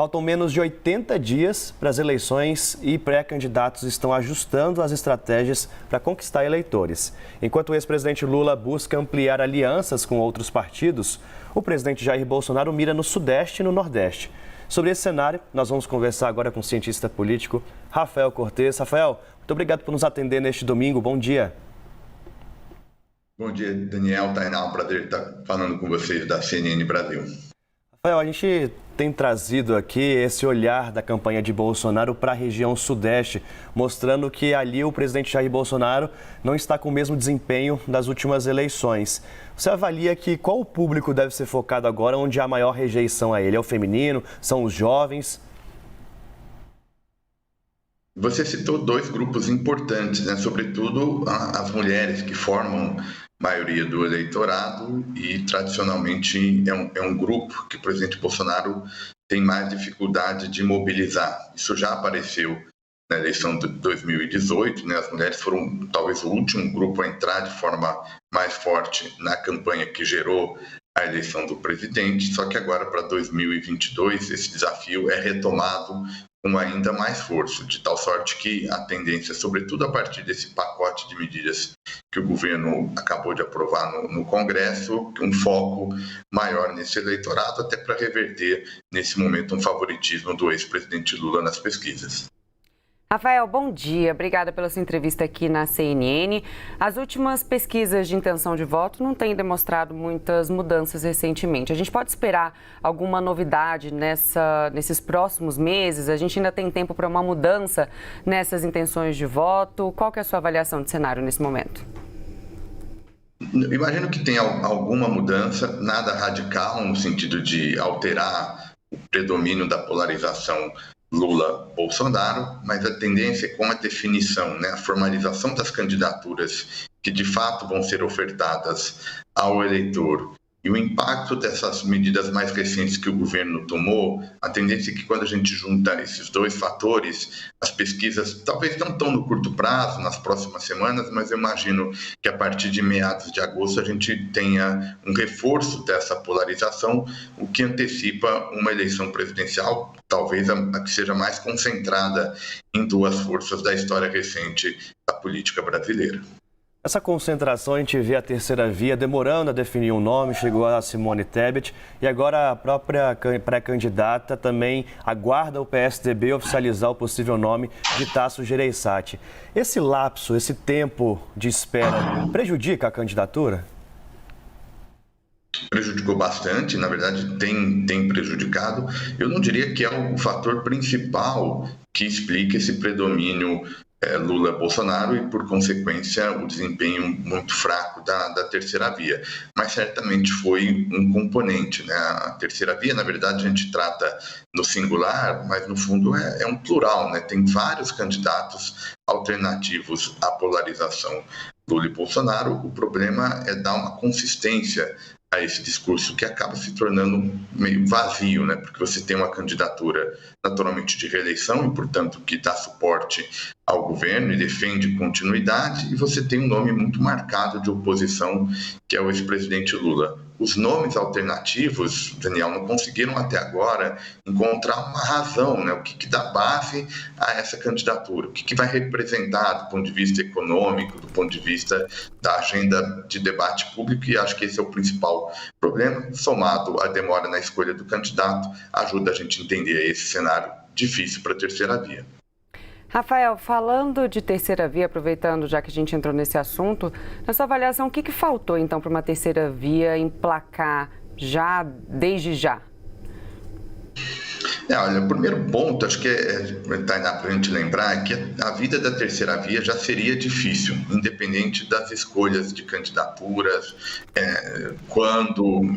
Faltam menos de 80 dias para as eleições e pré-candidatos estão ajustando as estratégias para conquistar eleitores. Enquanto o ex-presidente Lula busca ampliar alianças com outros partidos, o presidente Jair Bolsonaro mira no Sudeste e no Nordeste. Sobre esse cenário, nós vamos conversar agora com o cientista político Rafael Cortes. Rafael, muito obrigado por nos atender neste domingo. Bom dia. Bom dia, Daniel. Tainá, é um prazer estar falando com vocês da CNN Brasil. Rafael, a gente tem trazido aqui esse olhar da campanha de Bolsonaro para a região Sudeste, mostrando que ali o presidente Jair Bolsonaro não está com o mesmo desempenho das últimas eleições. Você avalia que qual o público deve ser focado agora, onde há maior rejeição a ele? É o feminino? São os jovens? Você citou dois grupos importantes, né? Sobretudo as mulheres, que formam a maioria do eleitorado e, tradicionalmente, é um grupo que o presidente Bolsonaro tem mais dificuldade de mobilizar. Isso já apareceu na eleição de 2018, né? As mulheres foram talvez o último grupo a entrar de forma mais forte na campanha que gerou a eleição do presidente, só que agora para 2022 esse desafio é retomado com ainda mais força, de tal sorte que a tendência, sobretudo a partir desse pacote de medidas que o governo acabou de aprovar no Congresso, um foco maior nesse eleitorado, até para reverter, nesse momento, um favoritismo do ex-presidente Lula nas pesquisas. Rafael, bom dia. Obrigada pela sua entrevista aqui na CNN. As últimas pesquisas de intenção de voto não têm demonstrado muitas mudanças recentemente. A gente pode esperar alguma novidade nesses próximos meses? A gente ainda tem tempo para uma mudança nessas intenções de voto? Qual que é a sua avaliação de cenário nesse momento? Imagino que tenha alguma mudança, nada radical no sentido de alterar o predomínio da polarização Lula-Bolsonaro, mas a tendência é com a definição, né, a formalização das candidaturas que de fato vão ser ofertadas ao eleitor e o impacto dessas medidas mais recentes que o governo tomou, a tendência é que quando a gente junta esses dois fatores, as pesquisas talvez não estão no curto prazo, nas próximas semanas, mas eu imagino que a partir de meados de agosto a gente tenha um reforço dessa polarização, o que antecipa uma eleição presidencial, talvez a que seja mais concentrada em duas forças da história recente da política brasileira. Essa concentração, a gente vê a terceira via demorando a definir um nome, chegou a Simone Tebet e agora a própria pré-candidata também aguarda o PSDB oficializar o possível nome de Tasso Gereissati. Esse lapso, esse tempo de espera, prejudica a candidatura? Prejudicou bastante, na verdade tem prejudicado. Eu não diria que é o fator principal que explica esse predomínio Lula-Bolsonaro e, por consequência, o desempenho muito fraco da terceira via. Mas certamente foi um componente, né? A terceira via, na verdade, a gente trata no singular, mas no fundo é um plural, né? Tem vários candidatos alternativos à polarização Lula e Bolsonaro. O problema é dar uma consistência a esse discurso que acaba se tornando meio vazio, né? Porque você tem uma candidatura naturalmente de reeleição e, portanto, que dá suporte ao governo e defende continuidade, e você tem um nome muito marcado de oposição, que é o ex-presidente Lula. Os nomes alternativos, Daniel, não conseguiram até agora encontrar uma razão, né? O que dá base a essa candidatura, o que vai representar do ponto de vista econômico, do ponto de vista da agenda de debate público, e acho que esse é o principal problema, somado à demora na escolha do candidato, ajuda a gente a entender esse cenário difícil para a terceira via. Rafael, falando de terceira via, aproveitando já que a gente entrou nesse assunto, na sua avaliação, o que faltou então para uma terceira via emplacar desde já? Olha, o primeiro ponto, acho que para a gente lembrar, é que a vida da terceira via já seria difícil, independente das escolhas de candidaturas,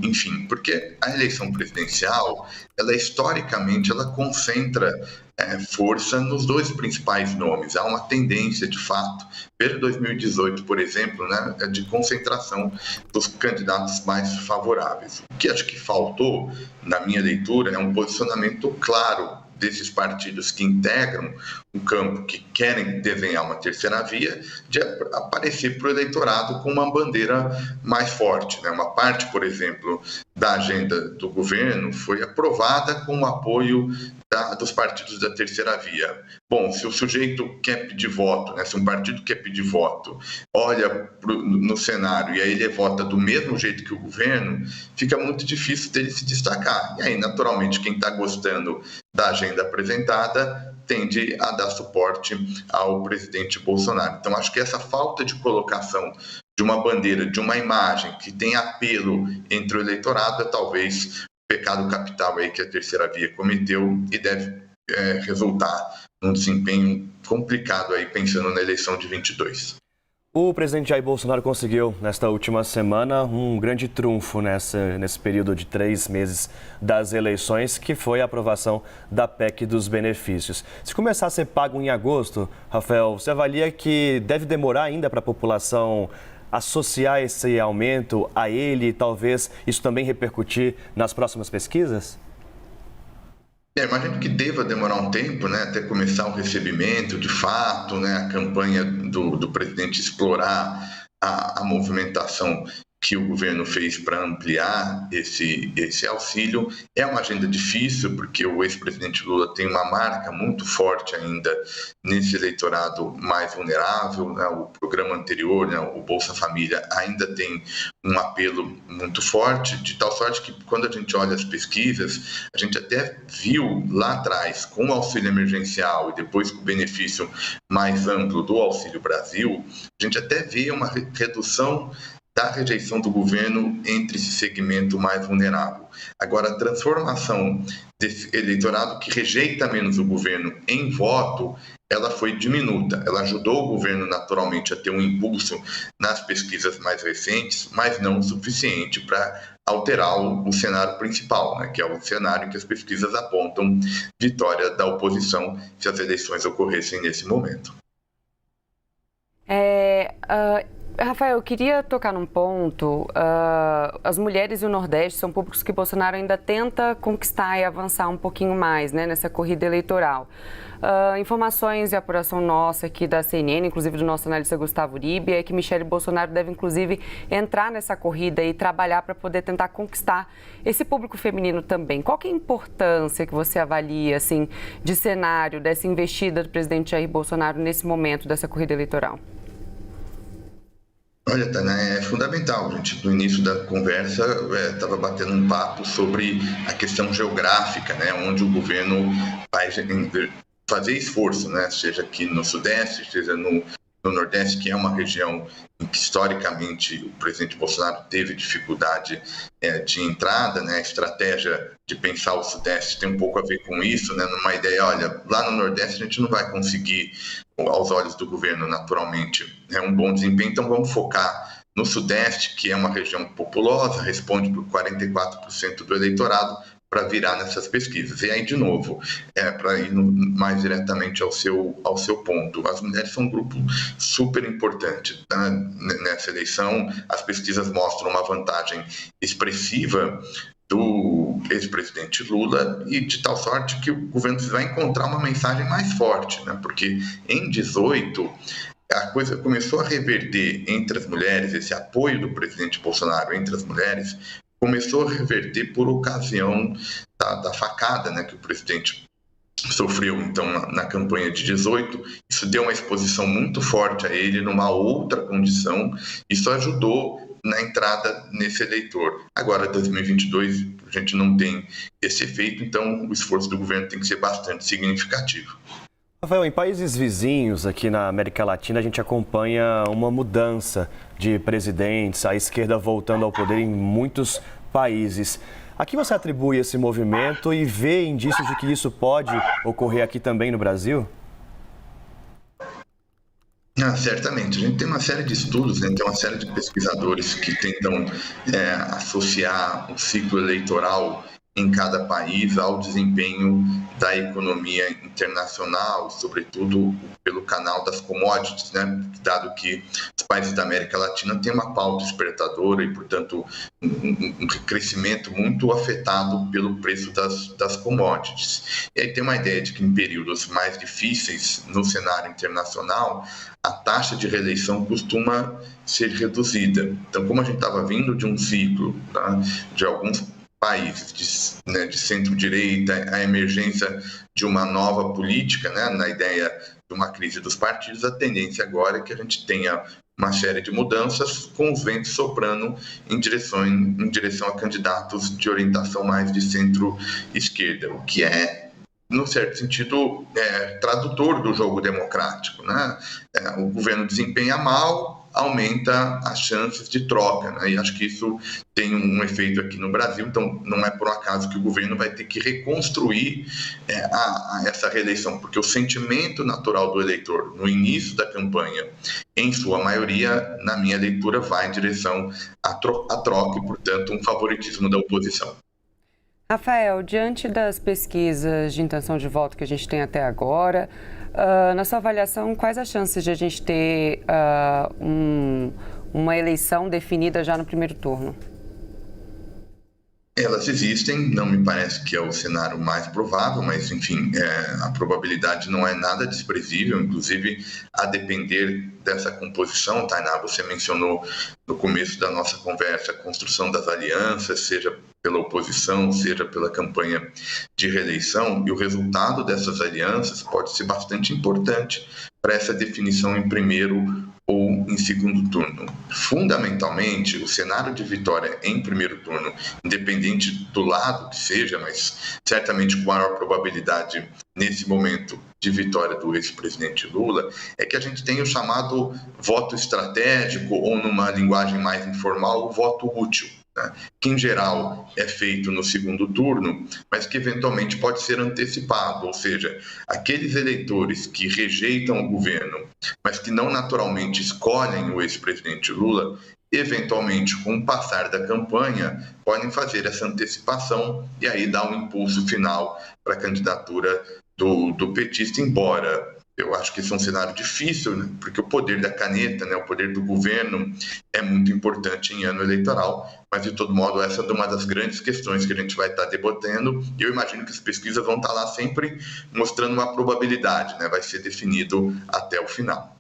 enfim, porque a eleição presidencial, historicamente, ela concentra força nos dois principais nomes. Há uma tendência, de fato, desde 2018, por exemplo, né, de concentração dos candidatos mais favoráveis. O que acho que faltou, na minha leitura, é um posicionamento claro desses partidos que integram o campo, que querem desenhar uma terceira via, de aparecer para o eleitorado com uma bandeira mais forte, né? Uma parte, por exemplo, da agenda do governo foi aprovada com o apoio dos partidos da terceira via. Bom, se o sujeito quer pedir voto, né, se um partido quer pedir voto, olha no cenário e aí ele vota do mesmo jeito que o governo, fica muito difícil dele se destacar. E aí, naturalmente, quem está gostando da agenda apresentada tende a dar suporte ao presidente Bolsonaro. Então, acho que essa falta de colocação de uma bandeira, de uma imagem que tem apelo entre o eleitorado é talvez pecado capital aí que a terceira via cometeu e deve resultar num desempenho complicado aí pensando na eleição de 22. O presidente Jair Bolsonaro conseguiu, nesta última semana, um grande trunfo nesse período de 3 meses das eleições, que foi a aprovação da PEC dos benefícios. Se começar a ser pago em agosto, Rafael, você avalia que deve demorar ainda para a população associar esse aumento a ele e talvez isso também repercutir nas próximas pesquisas? Imagino que deva demorar um tempo, né, até começar o recebimento, de fato, né, a campanha do presidente explorar a movimentação que o governo fez para ampliar esse auxílio. É uma agenda difícil, porque o ex-presidente Lula tem uma marca muito forte ainda nesse eleitorado mais vulnerável, né? O programa anterior, né, o Bolsa Família, ainda tem um apelo muito forte, de tal sorte que quando a gente olha as pesquisas, a gente até viu lá atrás, com o auxílio emergencial e depois com o benefício mais amplo do Auxílio Brasil, a gente até vê uma redução da rejeição do governo entre esse segmento mais vulnerável. Agora, a transformação desse eleitorado que rejeita menos o governo em voto, ela foi diminuta. Ela ajudou o governo, naturalmente, a ter um impulso nas pesquisas mais recentes, mas não o suficiente para alterar o cenário principal, né, que é o cenário que as pesquisas apontam vitória da oposição se as eleições ocorressem nesse momento. Rafael, eu queria tocar num ponto. As mulheres e o Nordeste são públicos que Bolsonaro ainda tenta conquistar e avançar um pouquinho mais, né, nessa corrida eleitoral. Informações e apuração nossa aqui da CNN, inclusive do nosso analista Gustavo Uribe, é que Michele Bolsonaro deve, inclusive, entrar nessa corrida e trabalhar para poder tentar conquistar esse público feminino também. Qual que é a importância que você avalia, assim, de cenário, dessa investida do presidente Jair Bolsonaro nesse momento dessa corrida eleitoral? Olha, Tânia, é fundamental. A gente, no início da conversa, estava batendo um papo sobre a questão geográfica, né, onde o governo vai fazer esforço, né, seja aqui no Sudeste, seja no Nordeste, que é uma região em que, historicamente, o presidente Bolsonaro teve dificuldade de entrada, né, a estratégia de pensar o Sudeste tem um pouco a ver com isso, né, numa ideia, olha, lá no Nordeste a gente não vai conseguir, aos olhos do governo, naturalmente, um bom desempenho, então vamos focar no Sudeste, que é uma região populosa, responde por 44% do eleitorado, para virar nessas pesquisas. E aí, de novo, para ir mais diretamente ao seu ponto, as mulheres são um grupo super importante, tá? Nessa eleição. As pesquisas mostram uma vantagem expressiva do ex-presidente Lula e de tal sorte que o governo vai encontrar uma mensagem mais forte, né? Porque em 18 a coisa começou a reverter entre as mulheres, esse apoio do presidente Bolsonaro entre as mulheres começou a reverter por ocasião da facada, né, que o presidente sofreu, então, na campanha de 18. Isso deu uma exposição muito forte a ele numa outra condição. Isso ajudou na entrada nesse eleitor. Agora, 2022, a gente não tem esse efeito, então o esforço do governo tem que ser bastante significativo. Rafael, em países vizinhos aqui na América Latina, a gente acompanha uma mudança de presidentes, a esquerda voltando ao poder em muitos países. A que você atribui esse movimento e vê indícios de que isso pode ocorrer aqui também no Brasil? Certamente. A gente tem uma série de estudos, né? Tem uma série de pesquisadores que tentam associar o ciclo eleitoral em cada país ao desempenho da economia internacional, sobretudo pelo canal das commodities, né? Dado que os países da América Latina têm uma pauta exportadora e, portanto, um crescimento muito afetado pelo preço das commodities. E aí tem uma ideia de que em períodos mais difíceis no cenário internacional, a taxa de reeleição costuma ser reduzida. Então, como a gente estava vindo de um ciclo, tá, de alguns países de centro-direita, a emergência de uma nova política, né, na ideia de uma crise dos partidos, a tendência agora é que a gente tenha uma série de mudanças com os ventos soprando em direção a candidatos de orientação mais de centro-esquerda, o que é, no certo sentido, tradutor do jogo democrático, né? O governo desempenha mal, aumenta as chances de troca, né? E acho que isso tem um efeito aqui no Brasil, então não é por acaso que o governo vai ter que reconstruir essa reeleição, porque o sentimento natural do eleitor no início da campanha, em sua maioria, na minha leitura, vai em direção à troca e, portanto, um favoritismo da oposição. Rafael, diante das pesquisas de intenção de voto que a gente tem até agora, na sua avaliação, quais as chances de a gente ter uma eleição definida já no primeiro turno? Elas existem, não me parece que é o cenário mais provável, mas, enfim, a probabilidade não é nada desprezível, inclusive a depender dessa composição. Tainá, você mencionou no começo da nossa conversa a construção das alianças, seja pela oposição, seja pela campanha de reeleição, e o resultado dessas alianças pode ser bastante importante para essa definição em primeiro ou em segundo turno. Fundamentalmente, o cenário de vitória em primeiro turno, independente do lado que seja, mas certamente com maior probabilidade nesse momento de vitória do ex-presidente Lula, é que a gente tem o chamado voto estratégico, ou numa linguagem mais informal, o voto útil, né? Que em geral é feito no segundo turno, mas que eventualmente pode ser antecipado, ou seja, aqueles eleitores que rejeitam o governo, mas que não naturalmente escolhem o ex-presidente Lula, eventualmente, com o passar da campanha, podem fazer essa antecipação e aí dar um impulso final para a candidatura do petista, embora eu acho que isso é um cenário difícil, né? Porque o poder da caneta, né, o poder do governo é muito importante em ano eleitoral, mas de todo modo essa é uma das grandes questões que a gente vai estar debatendo, e eu imagino que as pesquisas vão estar lá sempre mostrando uma probabilidade, né? Vai ser definido até o final.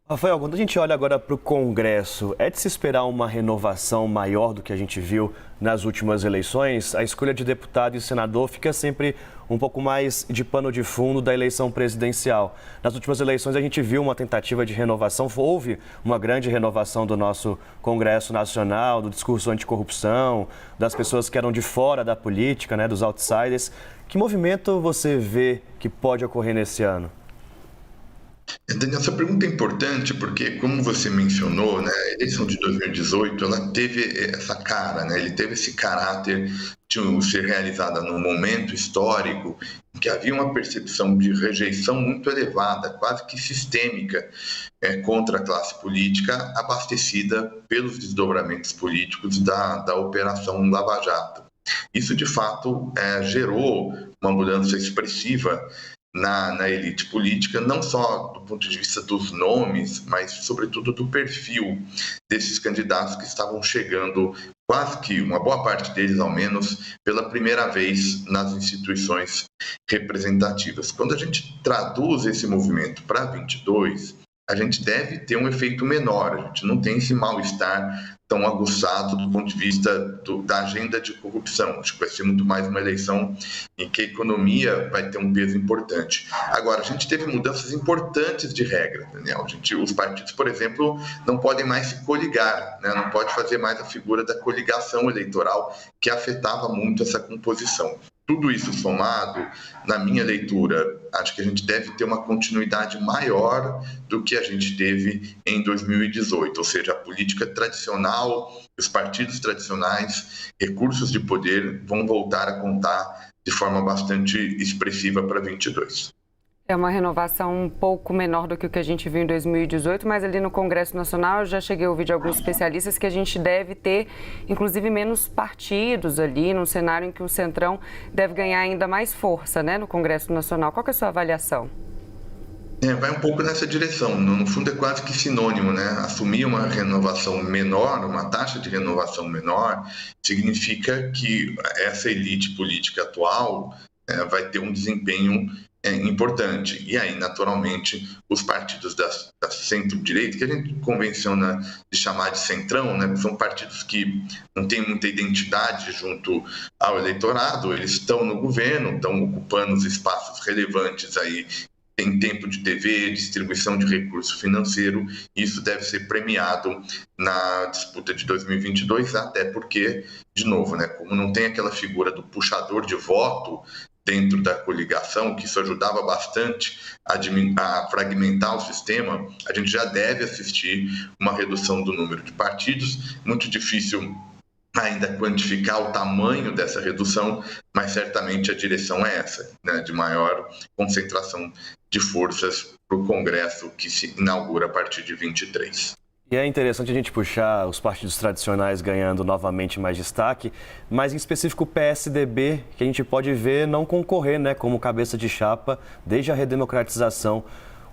Rafael, quando a gente olha agora para o Congresso, é de se esperar uma renovação maior do que a gente viu nas últimas eleições? A escolha de deputado e senador fica sempre um pouco mais de pano de fundo da eleição presidencial. Nas últimas eleições a gente viu uma tentativa de renovação, houve uma grande renovação do nosso Congresso Nacional, do discurso anticorrupção, das pessoas que eram de fora da política, né, dos outsiders. Que movimento você vê que pode ocorrer nesse ano? Daniel, essa pergunta é importante porque, como você mencionou, né, a eleição de 2018 ela teve essa cara, né, ele teve esse caráter de ser realizada num momento histórico em que havia uma percepção de rejeição muito elevada, quase que sistêmica, contra a classe política, abastecida pelos desdobramentos políticos da Operação Lava Jato. Isso, de fato, gerou uma mudança expressiva na elite política, não só do ponto de vista dos nomes, mas sobretudo do perfil desses candidatos que estavam chegando, quase que uma boa parte deles, ao menos, pela primeira vez nas instituições representativas. Quando a gente traduz esse movimento para 22, a gente deve ter um efeito menor, a gente não tem esse mal-estar tão aguçado do ponto de vista da agenda de corrupção. Acho que vai ser muito mais uma eleição em que a economia vai ter um peso importante. Agora, a gente teve mudanças importantes de regra, Daniel. Os partidos, por exemplo, não podem mais se coligar, né? Não pode fazer mais a figura da coligação eleitoral, que afetava muito essa composição. Tudo isso somado, na minha leitura, acho que a gente deve ter uma continuidade maior do que a gente teve em 2018, ou seja, a política tradicional, os partidos tradicionais, recursos de poder vão voltar a contar de forma bastante expressiva para 22. É uma renovação um pouco menor do que o que a gente viu em 2018, mas ali no Congresso Nacional eu já cheguei a ouvir de alguns especialistas que a gente deve ter, inclusive, menos partidos ali, num cenário em que o Centrão deve ganhar ainda mais força, né, no Congresso Nacional. Qual que é a sua avaliação? Vai um pouco nessa direção. No fundo, é quase que sinônimo, né? Assumir uma renovação menor, uma taxa de renovação menor, significa que essa elite política atual vai ter um desempenho importante. E aí, naturalmente, os partidos da centro-direita, que a gente convenciona de chamar de centrão, né, são partidos que não têm muita identidade junto ao eleitorado, eles estão no governo, estão ocupando os espaços relevantes aí, tem tempo de TV, distribuição de recurso financeiro, e isso deve ser premiado na disputa de 2022, até porque, de novo, né, como não tem aquela figura do puxador de voto dentro da coligação, que isso ajudava bastante a fragmentar o sistema, a gente já deve assistir uma redução do número de partidos. Muito difícil ainda quantificar o tamanho dessa redução, mas certamente a direção é essa, né, de maior concentração de forças para o Congresso que se inaugura a partir de 23. E é interessante a gente puxar os partidos tradicionais ganhando novamente mais destaque, mas em específico o PSDB, que a gente pode ver não concorrer, né, como cabeça de chapa desde a redemocratização.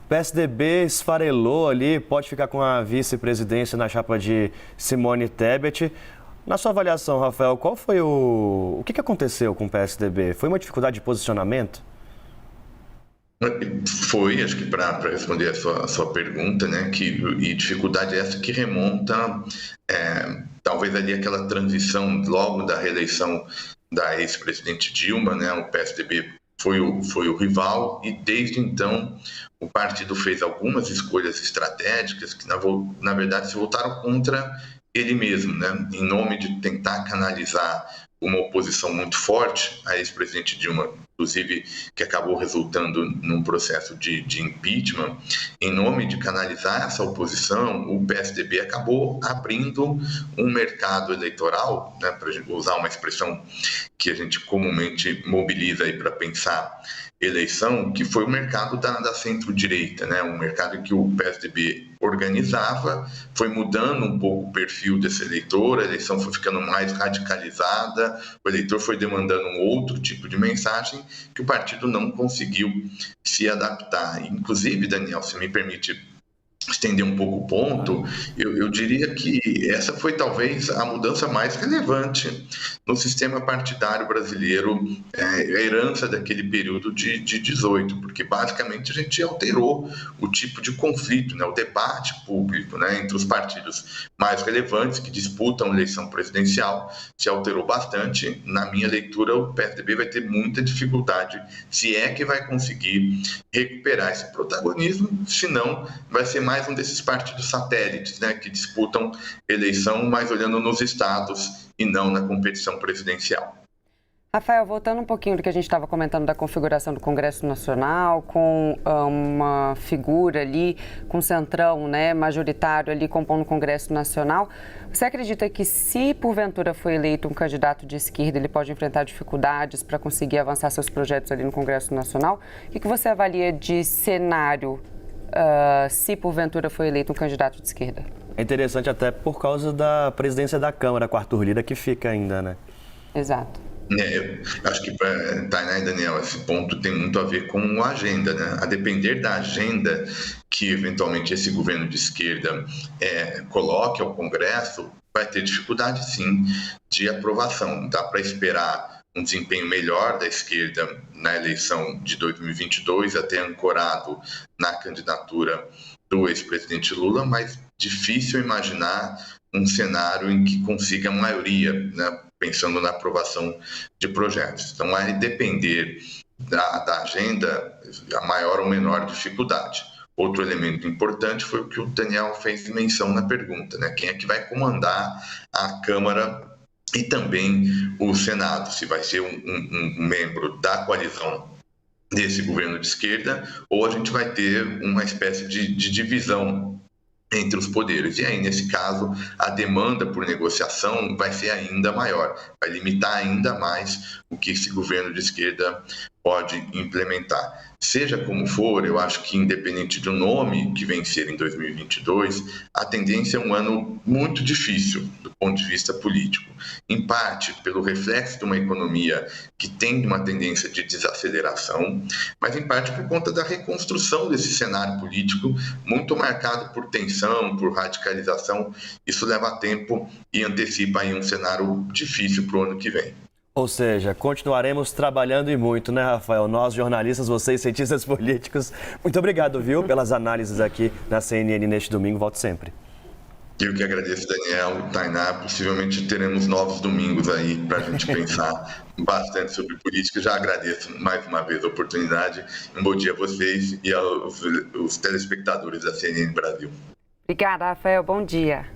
O PSDB esfarelou ali, pode ficar com a vice-presidência na chapa de Simone Tebet. Na sua avaliação, Rafael, qual foi o que aconteceu com o PSDB? Foi uma dificuldade de posicionamento? Foi, acho que para responder a sua pergunta, né, e dificuldade essa que remonta, talvez ali aquela transição logo da reeleição da ex-presidente Dilma, né, o PSDB foi o rival e desde então o partido fez algumas escolhas estratégicas que na verdade se voltaram contra ele mesmo, né, em nome de tentar canalizar uma oposição muito forte à ex-presidente Dilma, inclusive que acabou resultando num processo de impeachment. Em nome de canalizar essa oposição, o PSDB acabou abrindo um mercado eleitoral, né, para usar uma expressão que a gente comumente mobiliza para pensar eleição, que foi o mercado da centro-direita, né? Um mercado que o PSDB organizava, foi mudando um pouco o perfil desse eleitor, a eleição foi ficando mais radicalizada, o eleitor foi demandando um outro tipo de mensagem que o partido não conseguiu se adaptar. Inclusive, Daniel, se me permite estender um pouco o ponto, eu diria que essa foi talvez a mudança mais relevante no sistema partidário brasileiro, a herança daquele período de 18, porque basicamente a gente alterou o tipo de conflito, né, o debate público, né, entre os partidos mais relevantes que disputam a eleição presidencial, se alterou bastante. Na minha leitura, o PSDB vai ter muita dificuldade, se é que vai conseguir recuperar esse protagonismo, senão vai ser mais um desses partidos satélites, né, que disputam eleição, mas olhando nos estados e não na competição presidencial. Rafael, voltando um pouquinho do que a gente estava comentando da configuração do Congresso Nacional, com uma figura ali, com centrão, né, majoritário ali compondo o Congresso Nacional, você acredita que se porventura foi eleito um candidato de esquerda, ele pode enfrentar dificuldades para conseguir avançar seus projetos ali no Congresso Nacional? O que você avalia de cenário se porventura foi eleito um candidato de esquerda? É interessante até por causa da presidência da Câmara, com Arthur Lira, que fica ainda, né? Exato. Acho que, Tainá e Daniel, esse ponto tem muito a ver com a agenda, né? A depender da agenda que eventualmente esse governo de esquerda coloque ao Congresso, vai ter dificuldade sim de aprovação. Dá para esperar um desempenho melhor da esquerda na eleição de 2022, até ancorado na candidatura do ex-presidente Lula, mas difícil imaginar um cenário em que consiga maioria, né, pensando na aprovação de projetos. Então, vai depender da agenda a maior ou menor dificuldade. Outro elemento importante foi o que o Daniel fez menção na pergunta, né? Quem é que vai comandar a Câmara e também o Senado, se vai ser um membro da coalizão desse governo de esquerda ou a gente vai ter uma espécie de divisão entre os poderes. E aí, nesse caso, a demanda por negociação vai ser ainda maior, vai limitar ainda mais o que esse governo de esquerda pode implementar. Seja como for, eu acho que independente do nome que vencer em 2022, a tendência é um ano muito difícil do ponto de vista político. Em parte pelo reflexo de uma economia que tem uma tendência de desaceleração, mas em parte por conta da reconstrução desse cenário político muito marcado por tensão, por radicalização. Isso leva tempo e antecipa aí um cenário difícil para o ano que vem. Ou seja, continuaremos trabalhando e muito, né, Rafael? Nós, jornalistas, vocês, cientistas políticos. Muito obrigado, viu, pelas análises aqui na CNN neste domingo. Volto sempre. Eu que agradeço, Daniel, Tainá. Possivelmente teremos novos domingos aí para a gente pensar bastante sobre política. Já agradeço mais uma vez a oportunidade. Um bom dia a vocês e aos telespectadores da CNN Brasil. Obrigada, Rafael. Bom dia.